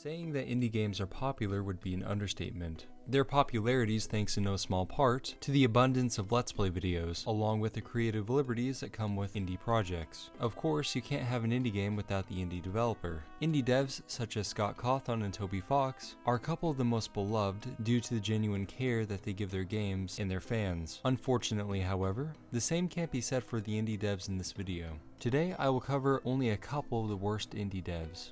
Saying that indie games are popular would be an understatement. Their popularity is thanks in no small part to the abundance of Let's Play videos, along with the creative liberties that come with indie projects. Of course, you can't have an indie game without the indie developer. Indie devs such as Scott Cawthon and Toby Fox are a couple of the most beloved due to the genuine care that they give their games and their fans. Unfortunately, however, the same can't be said for the indie devs in this video. Today, I will cover only a couple of the worst indie devs.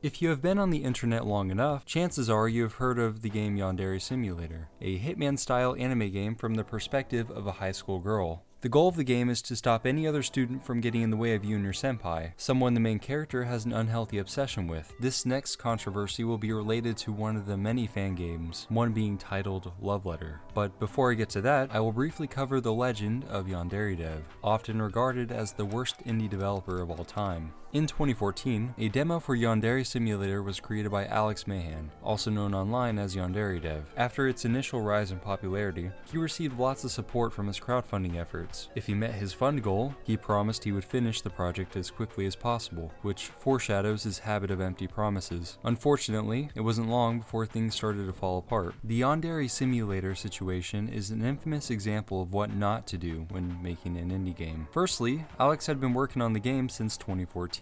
If you have been on the internet long enough, chances are you have heard of the game Yandere Simulator, a Hitman-style anime game from the perspective of a high school girl. The goal of the game is to stop any other student from getting in the way of you and your senpai, someone the main character has an unhealthy obsession with. This next controversy will be related to one of the many fan games, one being titled Love Letter. But before I get to that, I will briefly cover the legend of Yandere Dev, often regarded as the worst indie developer of all time. In 2014, a demo for Yandere Simulator was created by Alex Mahan, also known online as Yandere Dev. After its initial rise in popularity, he received lots of support from his crowdfunding efforts. If he met his fund goal, he promised he would finish the project as quickly as possible, which foreshadows his habit of empty promises. Unfortunately, it wasn't long before things started to fall apart. The Yandere Simulator situation is an infamous example of what not to do when making an indie game. Firstly, Alex had been working on the game since 2014.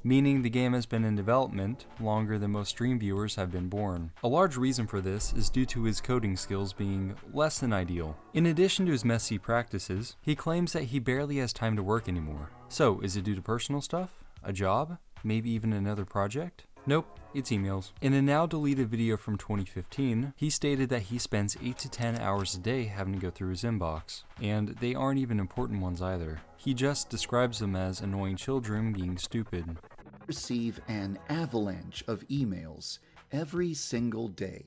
Meaning the game has been in development longer than most stream viewers have been born. A large reason for this is due to his coding skills being less than ideal. In addition to his messy practices, he claims that he barely has time to work anymore. So, is it due to personal stuff? A job? Maybe even another project? Nope, it's emails. In a now deleted video from 2015, he stated that he spends 8 to 10 hours a day having to go through his inbox, and they aren't even important ones either. He just describes them as annoying children being stupid. Receive an avalanche of emails every single day.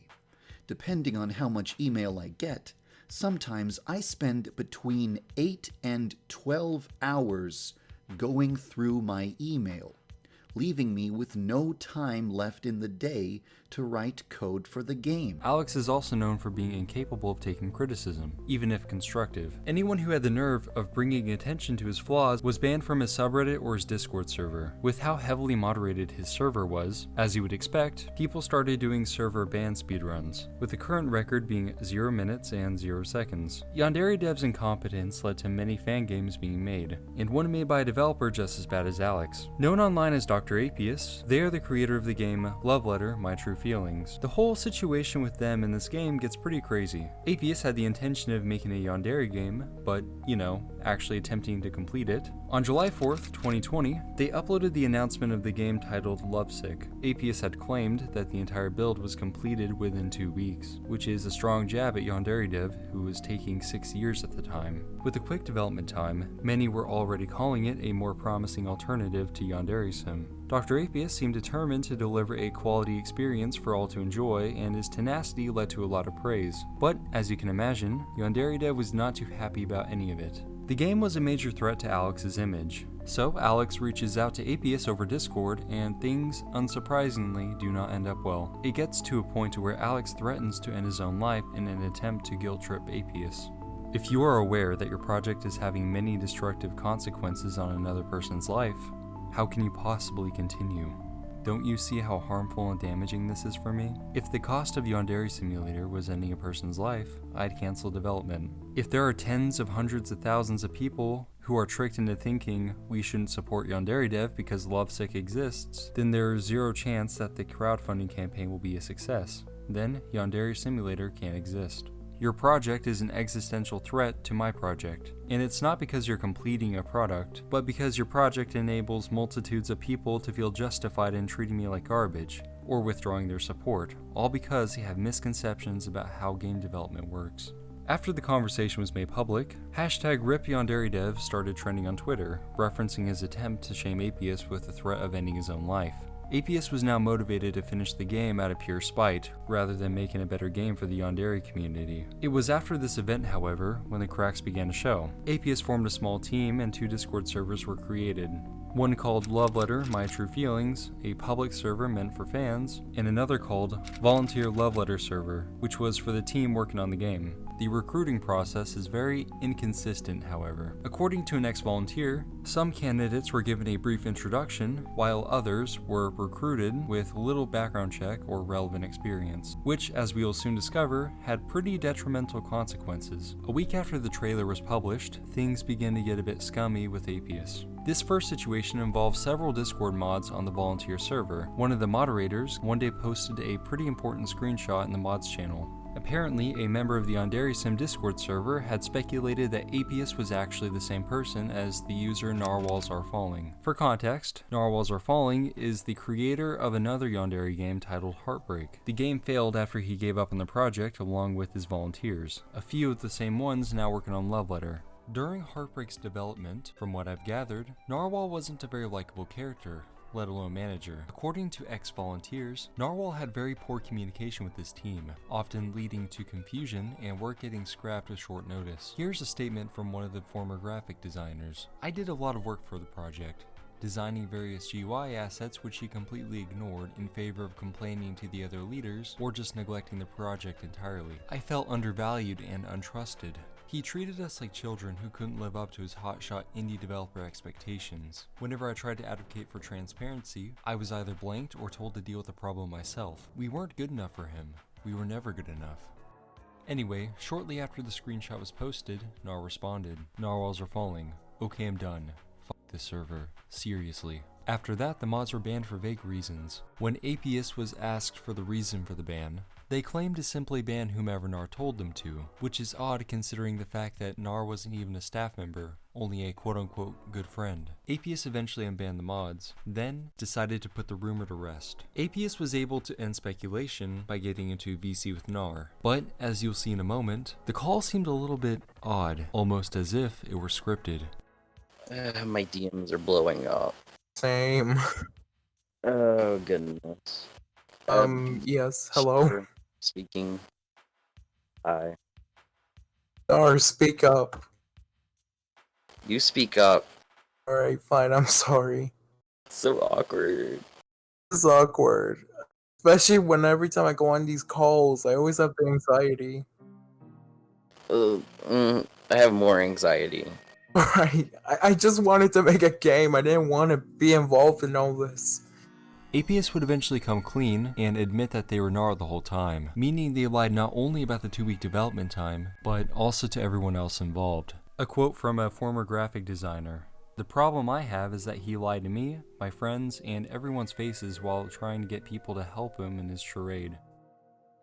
Depending on how much email I get, sometimes I spend between 8 and 12 hours going through my email, leaving me with no time left in the day to write code for the game. Alex is also known for being incapable of taking criticism, even if constructive. Anyone who had the nerve of bringing attention to his flaws was banned from his subreddit or his Discord server. With how heavily moderated his server was, as you would expect, people started doing server ban speedruns, with the current record being 0 minutes and 0 seconds. Yandere Dev's incompetence led to many fan games being made, and one made by a developer just as bad as Alex. Known online as DrApeis, they are the creator of the game Love Letter, My True Feelings. The whole situation with them in this game gets pretty crazy. Apius had the intention of making a Yandere game, but, actually attempting to complete it. On July 4th, 2020, they uploaded the announcement of the game titled Lovesick. Apius had claimed that the entire build was completed within 2 weeks, which is a strong jab at Yandere Dev, who was taking 6 years at the time. With a quick development time, many were already calling it a more promising alternative to Yandere Sim. DrApeis seemed determined to deliver a quality experience for all to enjoy, and his tenacity led to a lot of praise. But, as you can imagine, Yandere Dev was not too happy about any of it. The game was a major threat to Alex's image, so Alex reaches out to Apius over Discord, and things, unsurprisingly, do not end up well. It gets to a point where Alex threatens to end his own life in an attempt to guilt trip Apius. If you are aware that your project is having many destructive consequences on another person's life, how can you possibly continue? Don't you see how harmful and damaging this is for me? If the cost of Yandere Simulator was ending a person's life, I'd cancel development. If there are tens of hundreds of thousands of people who are tricked into thinking we shouldn't support Yandere Dev because Lovesick exists, then there is zero chance that the crowdfunding campaign will be a success. Then Yandere Simulator can't exist. Your project is an existential threat to my project, and it's not because you're completing a product, but because your project enables multitudes of people to feel justified in treating me like garbage, or withdrawing their support, all because they have misconceptions about how game development works. After the conversation was made public, #RipYandereDev started trending on Twitter, referencing his attempt to shame Apius with the threat of ending his own life. Apius was now motivated to finish the game out of pure spite, rather than making a better game for the Yandere community. It was after this event, however, when the cracks began to show. Apius formed a small team and 2 Discord servers were created. One called Love Letter, My True Feelings, a public server meant for fans, and another called Volunteer Love Letter Server, which was for the team working on the game. The recruiting process is very inconsistent, however. According to an ex-volunteer, Some candidates were given a brief introduction, while others were recruited with little background check or relevant experience, which, as we will soon discover, had pretty detrimental consequences. A week after the trailer was published, things began to get a bit scummy with DrApeis. This first situation involved several Discord mods on the volunteer server. One of the moderators one day posted a pretty important screenshot in the mods channel. Apparently, a member of the yandere Discord server had speculated that DrApeis was actually the same person as the user Narwhals Are Falling. For context, Narwhals Are Falling is the creator of another yandere game titled Heartbreak. The game failed after he gave up on the project along with his volunteers. A few of the same ones now working on Love Letter. During Heartbreak's development, from what I've gathered, Narwhal wasn't a very likable character, let alone manager. According to ex-volunteers, Narwhal had very poor communication with his team, often leading to confusion and work getting scrapped with short notice. Here's a statement from one of the former graphic designers. "I did a lot of work for the project, designing various GUI assets which he completely ignored in favor of complaining to the other leaders or just neglecting the project entirely. I felt undervalued and untrusted. He treated us like children who couldn't live up to his hotshot indie developer expectations. Whenever I tried to advocate for transparency, I was either blanked or told to deal with the problem myself. We weren't good enough for him. We were never good enough." Anyway, shortly after the screenshot was posted, Nar responded, "Narwhals are falling. Okay, I'm done. Fuck this server. Seriously." After that, the mods were banned for vague reasons. When DrApeis was asked for the reason for the ban, they claimed to simply ban whomever Nar told them to, which is odd considering the fact that Nar wasn't even a staff member, only a quote-unquote good friend. DrApeis eventually unbanned the mods, then decided to put the rumor to rest. DrApeis was able to end speculation by getting into VC with Nar, but as you'll see in a moment, the call seemed a little bit odd, almost as if it were scripted. My DMs are blowing up. Same. Oh, goodness. Yes, hello? Sure. Speaking. Hi. Or speak up. You speak up. Alright, fine, I'm sorry. It's so awkward. This is awkward. Especially when every time I go on these calls, I always have the anxiety. I have more anxiety. Alright, I just wanted to make a game. I didn't want to be involved in all this. DrApeis would eventually come clean and admit that they were Nar the whole time, meaning they lied not only about the 2-week development time, but also to everyone else involved. A quote from a former graphic designer: "The problem I have is that he lied to me, my friends, and everyone's faces while trying to get people to help him in his charade."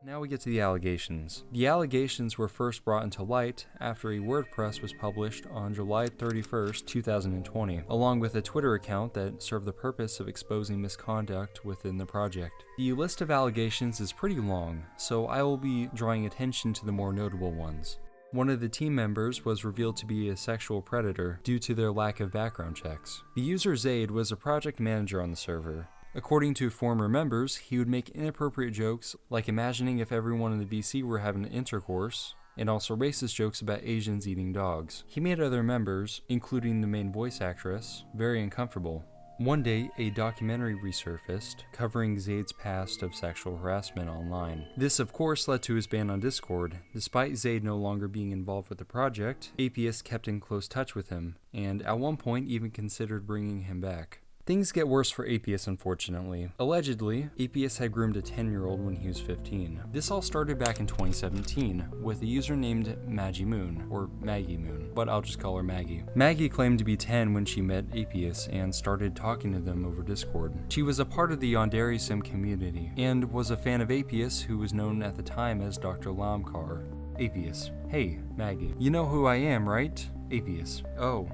Now we get to the allegations. The allegations were first brought into light after a WordPress was published on July 31st, 2020, along with a Twitter account that served the purpose of exposing misconduct within the project. The list of allegations is pretty long, so I will be drawing attention to the more notable ones. One of the team members was revealed to be a sexual predator due to their lack of background checks. The user Zaid was a project manager on the server. According to former members, he would make inappropriate jokes, like imagining if everyone in the VC were having intercourse, and also racist jokes about Asians eating dogs. He made other members, including the main voice actress, very uncomfortable. One day, a documentary resurfaced covering Zaid's past of sexual harassment online. This, of course, led to his ban on Discord. Despite Zaid no longer being involved with the project, DrApeis kept in close touch with him, and at one point even considered bringing him back. Things get worse for DrApeis, unfortunately. Allegedly, DrApeis had groomed a 10-year-old when he was 15. This all started back in 2017 with a user named Maggie Moon, or Maggie Moon, but I'll just call her Maggie. Maggie claimed to be 10 when she met DrApeis and started talking to them over Discord. She was a part of the yandere sim community and was a fan of DrApeis, who was known at the time as Dr. Lamkar. DrApeis: "Hey, Maggie, you know who I am, right?" DrApeis: "Oh,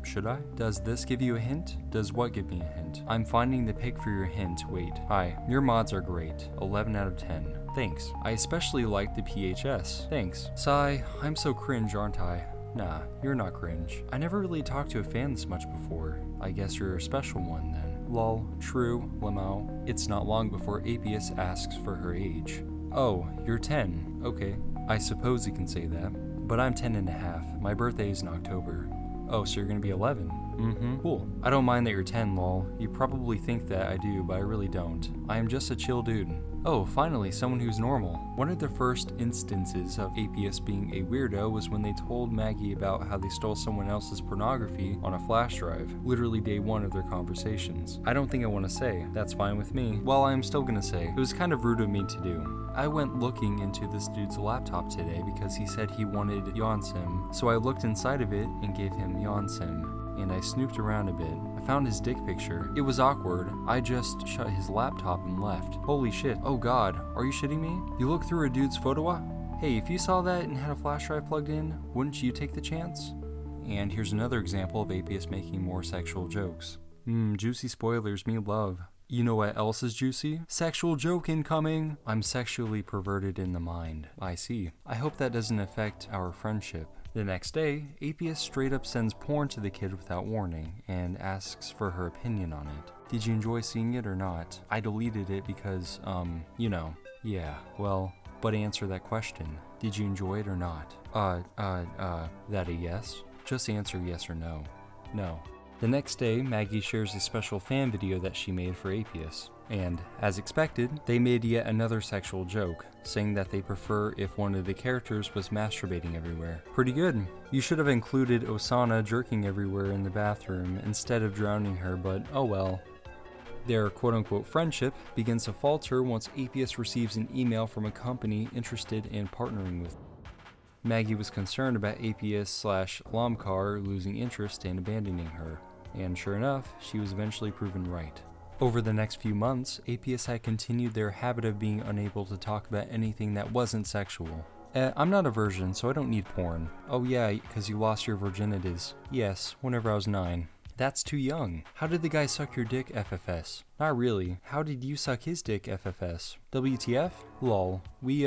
should I? Does this give you a hint?" "Does what give me a hint?" "I'm finding the pic for your hint. Wait. Hi, your mods are great. 11 out of 10. Thanks. I especially like the PHS. Thanks. Sigh, I'm so cringe, aren't I?" "Nah, you're not cringe. I never really talked to a fan this much before. I guess you're a special one then." Lol, true, limo. It's not long before DrApeis asks for her age. "Oh, you're 10. Okay. I suppose you can say that. But I'm 10 and a half. My birthday is in October." "Oh, so you're gonna be 11. Cool. I don't mind that you're 10, lol. You probably think that I do, but I really don't. I am just a chill dude. Oh, finally, someone who's normal. One of the first instances of DrApeis being a weirdo was when they told Maggie about how they stole someone else's pornography on a flash drive, literally day one of their conversations. I don't think I want to say, that's fine with me. Well, I'm still gonna say, it was kind of rude of me to do. I went looking into this dude's laptop today because he said he wanted Yonsim, so I looked inside of it and gave him Yonsim. And I snooped around a bit. I found his dick picture. It was awkward. I just shut his laptop and left. Holy shit. Oh god, are you shitting me? You looked through a dude's photo? Hey, if you saw that and had a flash drive plugged in, wouldn't you take the chance? And here's another example of DrApeis making more sexual jokes. Juicy spoilers, me love. You know what else is juicy? Sexual joke incoming! I'm sexually perverted in the mind. I see. I hope that doesn't affect our friendship. The next day, DrApeis straight up sends porn to the kid without warning and asks for her opinion on it. Did you enjoy seeing it or not? I deleted it because, you know. Yeah, well, but answer that question. Did you enjoy it or not? That a yes? Just answer yes or no. No. The next day, Maggie shares a special fan video that she made for DrApeis. And, as expected, they made yet another sexual joke, saying that they prefer if one of the characters was masturbating everywhere. Pretty good. You should have included Osana jerking everywhere in the bathroom instead of drowning her, but oh well. Their quote-unquote friendship begins to falter once DrApeis receives an email from a company interested in partnering with. Maggie was concerned about DrApeis/Lomcar losing interest and abandoning her, and sure enough, she was eventually proven right. Over the next few months, DrApeis had continued their habit of being unable to talk about anything that wasn't sexual. I'm not a virgin, so I don't need porn. Oh yeah, because you lost your virginities. Yes, whenever I was 9. That's too young. How did the guy suck your dick, FFS? Not really. How did you suck his dick, FFS? WTF? Lol. We,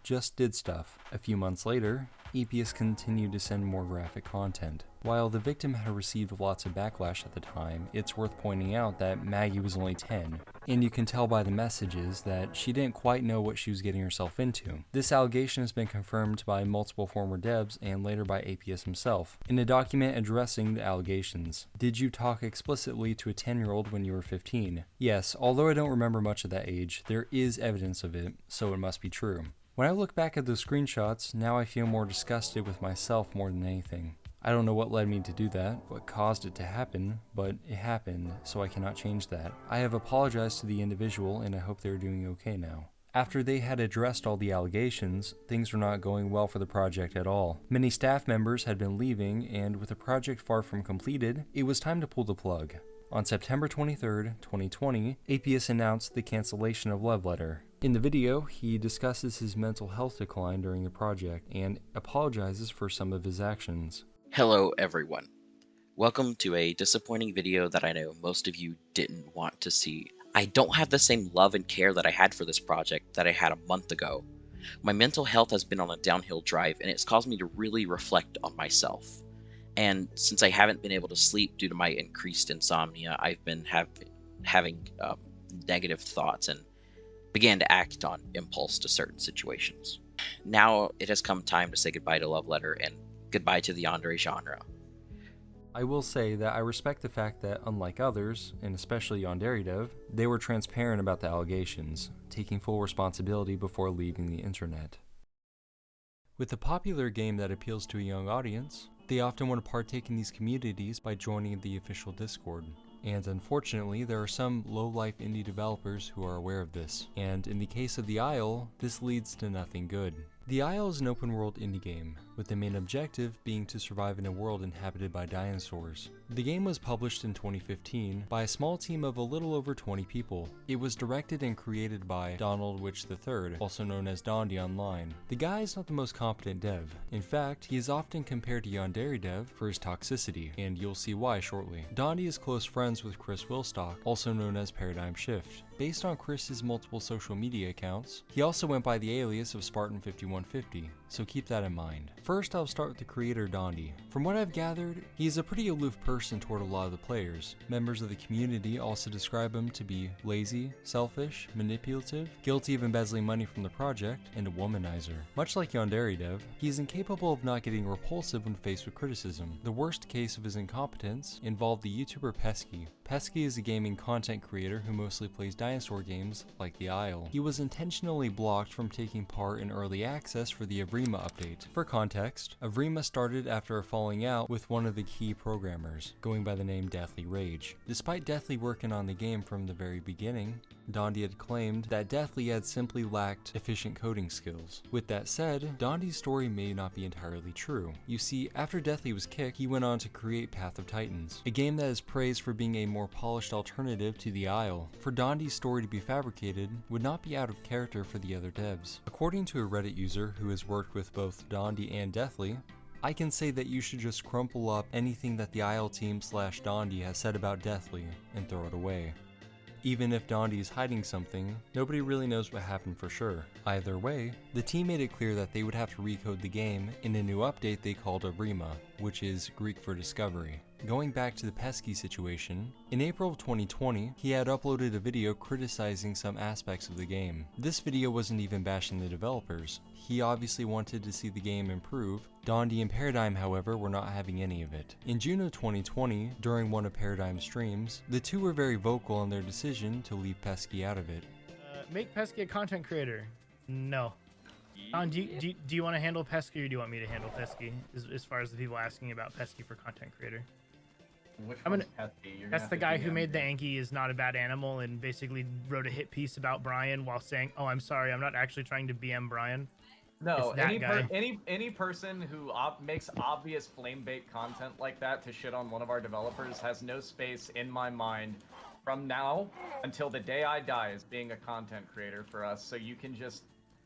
just did stuff. A few months later, DrApeis continued to send more graphic content. While the victim had received lots of backlash at the time, it's worth pointing out that Maggie was only 10, and you can tell by the messages that she didn't quite know what she was getting herself into. This allegation has been confirmed by multiple former devs and later by DrApeis himself. In a document addressing the allegations, did you talk explicitly to a 10-year-old when you were 15? Yes, although I don't remember much of that age, there is evidence of it, so it must be true. When I look back at those screenshots, now I feel more disgusted with myself more than anything. I don't know what led me to do that, what caused it to happen, but it happened, so I cannot change that. I have apologized to the individual and I hope they're doing okay now. After they had addressed all the allegations, things were not going well for the project at all. Many staff members had been leaving, and with the project far from completed, it was time to pull the plug. On September 23, 2020, DrApeis announced the cancellation of Love Letter. In the video, he discusses his mental health decline during the project and apologizes for some of his actions. Hello everyone. Welcome to a disappointing video that I know most of you didn't want to see. I don't have the same love and care that I had for this project that I had a month ago. My mental health has been on a downhill drive and it's caused me to really reflect on myself. And since I haven't been able to sleep due to my increased insomnia, I've been having negative thoughts and began to act on impulse to certain situations. Now it has come time to say goodbye to Love Letter and goodbye to the yandere genre. I will say that I respect the fact that, unlike others, and especially Yandere Dev, they were transparent about the allegations, taking full responsibility before leaving the internet. With a popular game that appeals to a young audience, they often want to partake in these communities by joining the official Discord. And unfortunately, there are some low-life indie developers who are aware of this, and in the case of The Isle, this leads to nothing good. The Isle is an open-world indie game, with the main objective being to survive in a world inhabited by dinosaurs. The game was published in 2015 by a small team of a little over 20 people. It was directed and created by Donald Witch III, also known as Dondy online. The guy is not the most competent dev. In fact, he is often compared to Yandere Dev for his toxicity, and you'll see why shortly. Dondy is close friends with Chris Wilstock, also known as Paradigm Shift. Based on Chris's multiple social media accounts, he also went by the alias of Spartan5150. so keep that in mind. First, I'll start with the creator Dondi. From what I've gathered, he's a pretty aloof person toward a lot of the players. Members of the community also describe him to be lazy, selfish, manipulative, guilty of embezzling money from the project, and a womanizer. Much like yandere dev, he is incapable of not getting repulsive when faced with criticism. The worst case of his incompetence involved the YouTuber Pesky. Pesky is a gaming content creator who mostly plays dinosaur games like The Isle. He was intentionally blocked from taking part in early access for the Avrima update. For context, Avrima started after a falling out with one of the key programmers, going by the name Deathly Rage. Despite Deathly working on the game from the very beginning, Dondi had claimed that Deathly had simply lacked efficient coding skills. With that said, Dondi's story may not be entirely true. You see, after Deathly was kicked, he went on to create Path of Titans, a game that is praised for being a more polished alternative to The Isle. For Dondi's story to be fabricated would not be out of character for the other devs. According to a Reddit user who has worked with both Dondi and Deathly, I can say that you should just crumple up anything that the IL team / Dondi has said about Deathly and throw it away. Even if Dondi is hiding something, nobody really knows what happened for sure. Either way, the team made it clear that they would have to recode the game in a new update they called Avrima, which is Greek for discovery. Going back to the Pesky situation, in April of 2020, he had uploaded a video criticizing some aspects of the game. This video wasn't even bashing the developers. He obviously wanted to see the game improve. Dondi and Paradigm, however, were not having any of it. In June of 2020, during one of Paradigm's streams, the two were very vocal in their decision to leave Pesky out of it. Make Pesky a content creator. No. Do you want to handle Pesky or do you want me to handle Pesky? As far as the people asking about Pesky for content creator. That's the guy who made the Anki is not a bad animal and basically wrote a hit piece about Brian while saying, "Oh, I'm sorry, I'm not actually trying to BM Brian." No, any person who makes obvious flame bait content like that to shit on one of our developers has no space in my mind from now until the day I die as being a content creator for us. So you can just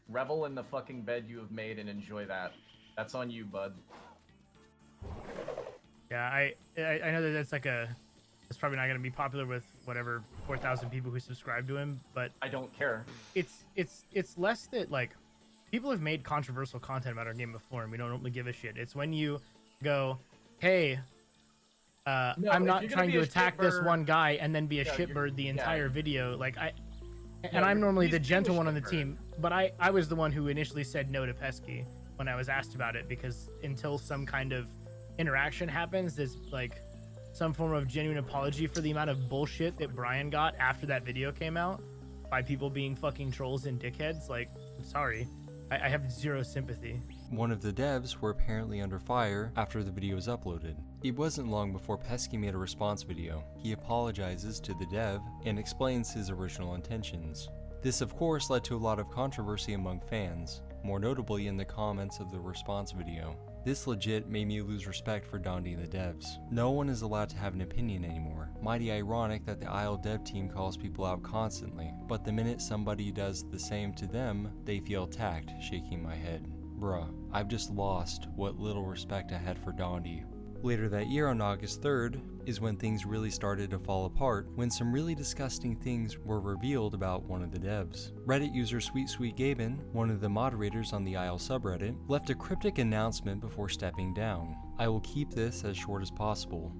revel in the fucking bed you have made and enjoy that. That's on you, bud. Yeah, I know that it's probably not going to be popular with whatever 4,000 people who subscribe to him, but I don't care. It's less that like people have made controversial content about our game before and we don't really give a shit. It's when you go, hey, I'm not trying to attack this one guy and then be a shitbird the entire video. Like I'm normally the gentle one on the team, but I was the one who initially said no to Pesky when I was asked about it, because until some kind of interaction happens, there's like some form of genuine apology for the amount of bullshit that Brian got after that video came out by people being fucking trolls and dickheads. Like, I'm sorry, I have zero sympathy. One of the devs were apparently under fire after the video was uploaded. It wasn't long before Pesky made a response video. He apologizes to the dev and explains his original intentions. This of course led to a lot of controversy among fans, more notably in the comments of the response video. This legit made me lose respect for Dondi and the devs. No one is allowed to have an opinion anymore. Mighty ironic that the IL dev team calls people out constantly, but the minute somebody does the same to them, they feel attacked, shaking my head. Bruh, I've just lost what little respect I had for Dondi. Later that year on August 3rd is when things really started to fall apart, when some really disgusting things were revealed about one of the devs. Reddit user Sweet Gaben, one of the moderators on the IL subreddit, left a cryptic announcement before stepping down. I will keep this as short as possible.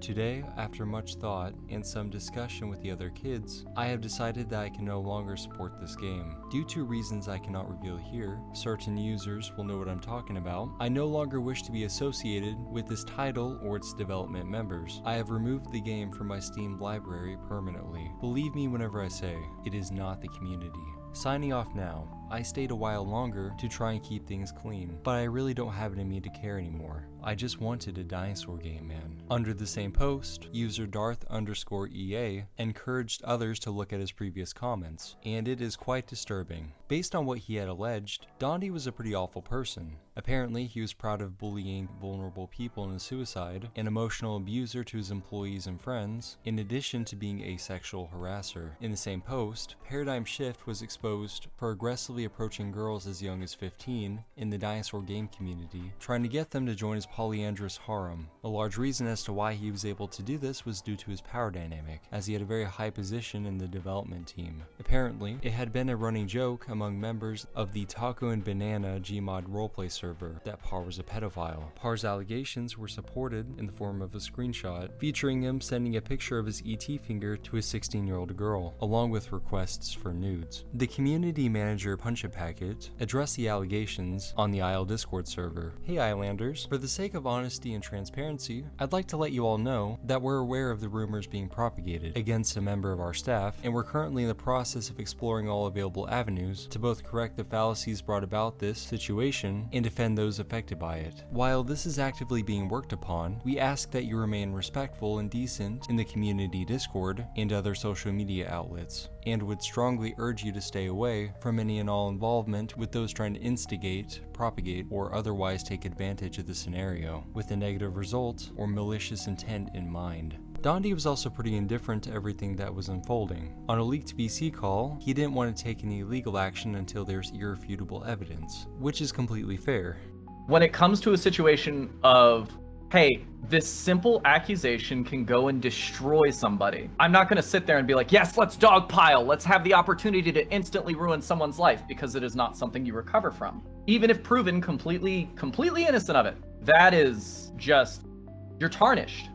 Today, after much thought and some discussion with the other kids, I have decided that I can no longer support this game. Due to reasons I cannot reveal here, certain users will know what I'm talking about. I no longer wish to be associated with this title or its development members. I have removed the game from my Steam library permanently. Believe me whenever I say, it is not the community. Signing off now. I stayed a while longer to try and keep things clean, but I really don't have it in me to care anymore. I just wanted a dinosaur game, man. Under the same post, user Darth_EA encouraged others to look at his previous comments, and it is quite disturbing. Based on what he had alleged, Dondi was a pretty awful person. Apparently, he was proud of bullying vulnerable people in suicide, an emotional abuser to his employees and friends, in addition to being a sexual harasser. In the same post, Paradigm Shift was exposed for aggressively approaching girls as young as 15 in the dinosaur game community, trying to get them to join his polyandrous harem. A large reason as to why he was able to do this was due to his power dynamic, as he had a very high position in the development team. Apparently, it had been a running joke among members of the Taco and Banana Gmod roleplay server that Par was a pedophile. Par's allegations were supported in the form of a screenshot featuring him sending a picture of his ET finger to a 16-year-old girl, along with requests for nudes. The community manager Punch-a-Packet addressed the allegations on the Isle Discord server. Hey Islanders, for the sake of honesty and transparency, I'd like to let you all know that we're aware of the rumors being propagated against a member of our staff, and we're currently in the process of exploring all available avenues to both correct the fallacies brought about this situation and defend those affected by it. While this is actively being worked upon, we ask that you remain respectful and decent in the community Discord and other social media outlets, and would strongly urge you to stay away from any and all involvement with those trying to instigate, propagate, or otherwise take advantage of the scenario with a negative result or malicious intent in mind. Dondi was also pretty indifferent to everything that was unfolding. On a leaked VC call, he didn't want to take any legal action until there's irrefutable evidence, which is completely fair. When it comes to a situation of, hey, this simple accusation can go and destroy somebody, I'm not going to sit there and be like, yes, let's dogpile, let's have the opportunity to instantly ruin someone's life, because it is not something you recover from. Even if proven completely innocent of it, that is just, you're tarnished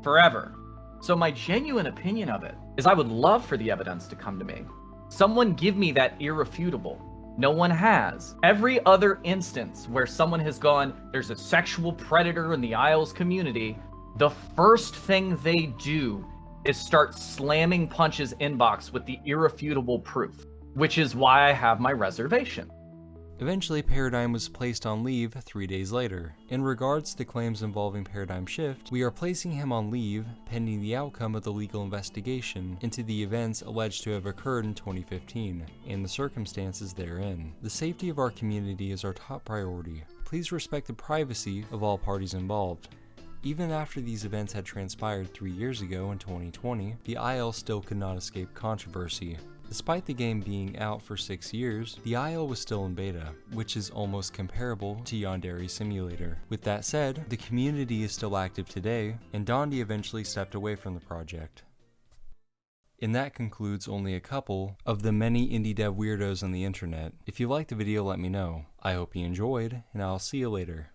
forever. So my genuine opinion of it is I would love for the evidence to come to me. Someone give me that irrefutable. No one has. Every other instance where someone has gone, there's a sexual predator in the Isles community, the first thing they do is start slamming Punch's inbox with the irrefutable proof, which is why I have my reservation. Eventually, Paradigm was placed on leave 3 days later. In regards to claims involving Paradigm Shift, we are placing him on leave pending the outcome of the legal investigation into the events alleged to have occurred in 2015 and the circumstances therein. The safety of our community is our top priority. Please respect the privacy of all parties involved. Even after these events had transpired 3 years ago in 2020, the IL still could not escape controversy. Despite the game being out for 6 years, the IL was still in beta, which is almost comparable to Yandere Simulator. With that said, the community is still active today, and Dondi eventually stepped away from the project. And that concludes only a couple of the many indie dev weirdos on the internet. If you liked the video, let me know. I hope you enjoyed, and I'll see you later.